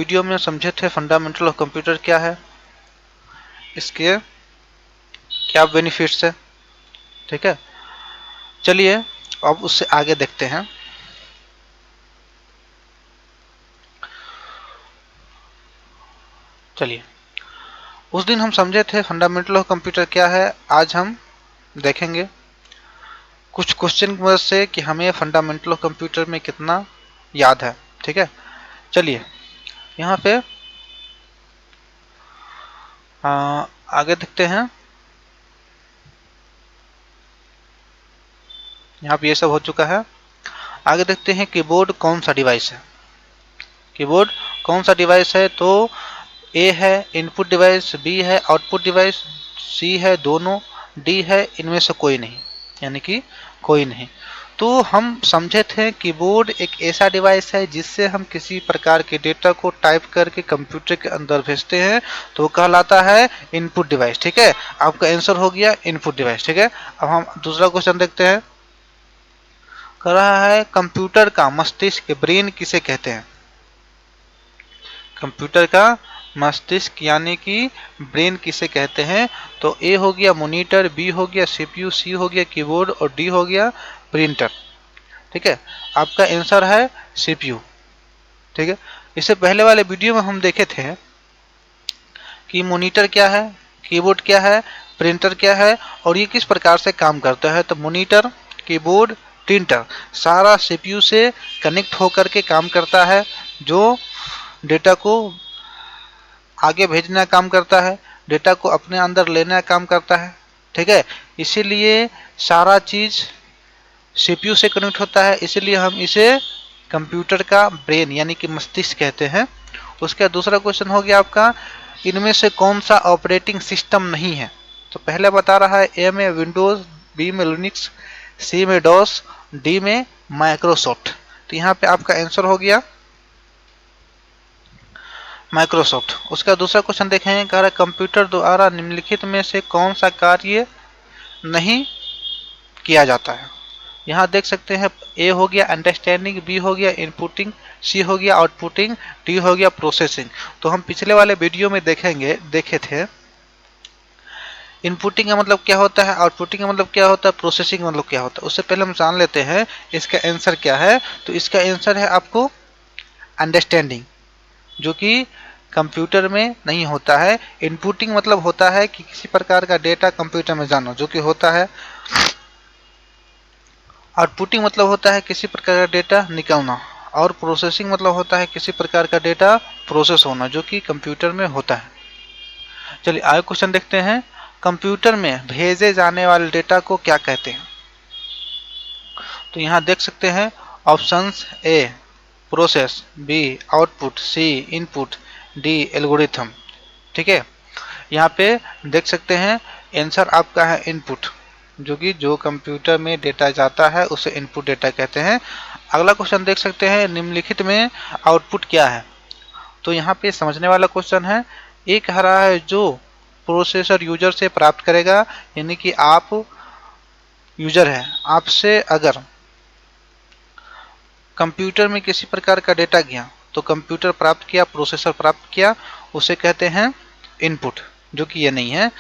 Video में समझे थे फंडामेंटल ऑफ कंप्यूटर क्या है, इसके क्या बेनिफिट्स है। ठीक है, चलिए अब उससे आगे देखते हैं। चलिए, उस दिन हम समझे थे फंडामेंटल ऑफ कंप्यूटर क्या है। आज हम देखेंगे कुछ क्वेश्चन की मदद से कि हमें फंडामेंटल ऑफ कंप्यूटर में कितना याद है। ठीक है, चलिए यहाँ पे आगे देखते हैं। यहाँ पे ये सब हो चुका है। आगे देखते हैं कीबोर्ड कौन सा डिवाइस है। कीबोर्ड कौन सा डिवाइस है, तो ए है इनपुट डिवाइस, बी है आउटपुट डिवाइस, सी है दोनों, डी है इनमें से कोई नहीं, यानी कि कोई नहीं। तो हम समझे थे कीबोर्ड एक ऐसा डिवाइस है जिससे हम किसी प्रकार के डेटा को टाइप करके कंप्यूटर के अंदर भेजते हैं, तो कहलाता है इनपुट डिवाइस। ठीक है, आपका आंसर हो गया इनपुट डिवाइस। ठीक है, अब हम दूसरा क्वेश्चन देखते हैं। कह रहा है कंप्यूटर का मस्तिष्क ब्रेन किसे कहते हैं। कंप्यूटर का मस्तिष्क यानी कि ब्रेन किसे कहते हैं, तो ए हो गया मॉनिटर, बी हो गया सीपीयू, सी हो गया कीबोर्ड और डी हो गया प्रिंटर। ठीक है, आपका आंसर है सीपीयू। ठीक है, इससे पहले वाले वीडियो में हम देखे थे कि मॉनिटर क्या है, कीबोर्ड क्या है, प्रिंटर क्या है और ये किस प्रकार से काम करता है। तो मॉनिटर, कीबोर्ड, प्रिंटर सारा सीपीयू से कनेक्ट होकर के काम करता है, जो डेटा को आगे भेजना काम करता है, डेटा को अपने अंदर लेना काम करता है। ठीक है, इसीलिए सारा चीज सीपीयू से कनेक्ट होता है, इसीलिए हम इसे कंप्यूटर का ब्रेन यानी कि मस्तिष्क कहते हैं। उसका दूसरा क्वेश्चन हो गया आपका, इनमें से कौन सा ऑपरेटिंग सिस्टम नहीं है। तो पहले बता रहा है ए में विंडोज, बी में लिनक्स, सी में डॉस, डी में माइक्रोसॉफ्ट। तो यहाँ पे आपका आंसर हो गया माइक्रोसॉफ्ट। उसका दूसरा क्वेश्चन देखें, कह रहा है कंप्यूटर द्वारा निम्नलिखित में से कौन सा कार्य नहीं किया जाता है। यहाँ देख सकते हैं ए हो गया अंडरस्टैंडिंग, बी हो गया इनपुटिंग, सी हो गया आउटपुटिंग, डी हो गया प्रोसेसिंग। तो हम पिछले वाले वीडियो में देखे थे इनपुटिंग का मतलब क्या होता है, आउटपुटिंग का मतलब क्या होता है, प्रोसेसिंग का मतलब क्या होता है। उससे पहले हम जान लेते हैं इसका आंसर क्या है। तो इसका आंसर है आपको अंडरस्टैंडिंग, जो कि कंप्यूटर में नहीं होता है। इनपुटिंग मतलब होता है कि किसी प्रकार का डेटा कंप्यूटर में जाना, जो कि होता है। आउटपुटिंग मतलब होता है किसी प्रकार का डेटा निकलना, और प्रोसेसिंग मतलब होता है किसी प्रकार का डेटा प्रोसेस होना, जो कि कंप्यूटर में होता है। चलिए आगे क्वेश्चन देखते हैं, कंप्यूटर में भेजे जाने वाले डेटा को क्या कहते हैं। तो यहाँ देख सकते हैं options, A process, B output, C input, D algorithm. ठीक है, यहाँ पे देख सकते हैं आंसर आपका है इनपुट, जो कि जो कंप्यूटर में डेटा जाता है उसे इनपुट डेटा कहते हैं। अगला क्वेश्चन देख सकते हैं, निम्नलिखित में आउटपुट क्या है। तो यहाँ पे समझने वाला क्वेश्चन है। एक कह रहा है जो प्रोसेसर यूजर से प्राप्त करेगा, यानी कि आप यूजर है, आपसे अगर कंप्यूटर में किसी प्रकार का डेटा गया तो कंप्यूटर प्राप्त किया, प्रोसेसर प्राप्त किया, उसे कहते हैं इनपुट, जो कि ये नहीं है।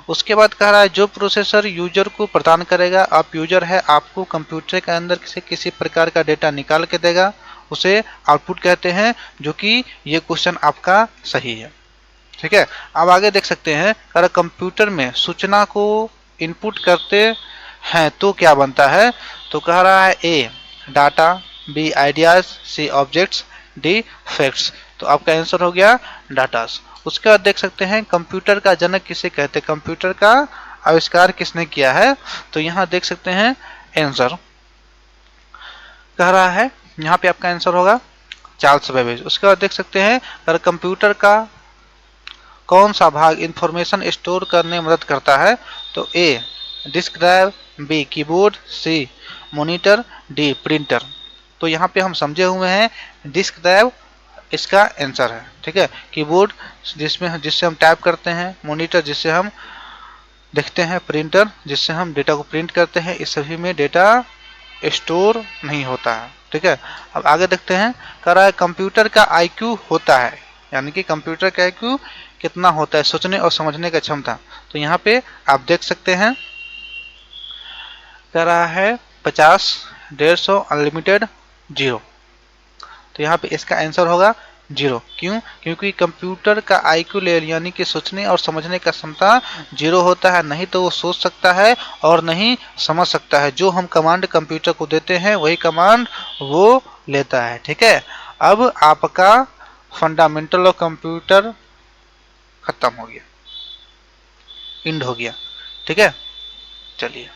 उसके बाद कह रहा है जो प्रोसेसर यूजर को प्रदान करेगा, आप यूजर है, आपको कंप्यूटर के अंदर से किसी प्रकार का डेटा निकाल के देगा, उसे आउटपुट कहते हैं, जो कि ये क्वेश्चन आपका सही है। ठीक है, अब आगे देख सकते हैं, कह रहा कंप्यूटर में सूचना को इनपुट करते हैं तो क्या बनता है। तो कह रहा है A data, B ideas, C objects, D facts. तो आपका आंसर हो गया डाटास। उसके बाद देख सकते हैं कंप्यूटर का जनक किसे कहते हैं, कंप्यूटर का आविष्कार किसने किया है। तो यहाँ देख सकते हैं आंसर कह रहा है, यहाँ पे आपका आंसर होगा चार्ल्स बेबेज। उसके बाद देख सकते हैं अगर कंप्यूटर का कौन सा भाग इंफॉर्मेशन स्टोर करने में मदद करता है। तो ए डिस्क ड्राइव, बी कीबोर्ड, सी मॉनिटर, डी प्रिंटर। तो यहाँ पे हम समझे हुए हैं डिस्क ड्राइव इसका आंसर है। ठीक है, कीबोर्ड जिससे हम टाइप करते हैं, मॉनिटर जिससे हम देखते हैं, प्रिंटर जिससे हम डेटा को प्रिंट करते हैं। इस सभी में डेटा स्टोर नहीं होता है। ठीक है, अब आगे देखते हैं, कह रहा है कंप्यूटर का आईक्यू होता है, यानी कि कंप्यूटर का IQ कितना होता है, सोचने और समझने का क्षमता। तो यहाँ पे आप देख सकते हैं कह रहा है 50, 150, अनलिमिटेड, 0। तो यहाँ पे इसका आंसर होगा 0। क्यों? क्योंकि कंप्यूटर का IQ लेवल यानी कि सोचने और समझने का क्षमता 0 होता है। नहीं तो वो सोच सकता है और नहीं समझ सकता है। जो हम कमांड कंप्यूटर को देते हैं वही कमांड वो लेता है। ठीक है, अब आपका फंडामेंटल ऑफ कंप्यूटर खत्म हो गया, एंड हो गया। ठीक है, चलिए।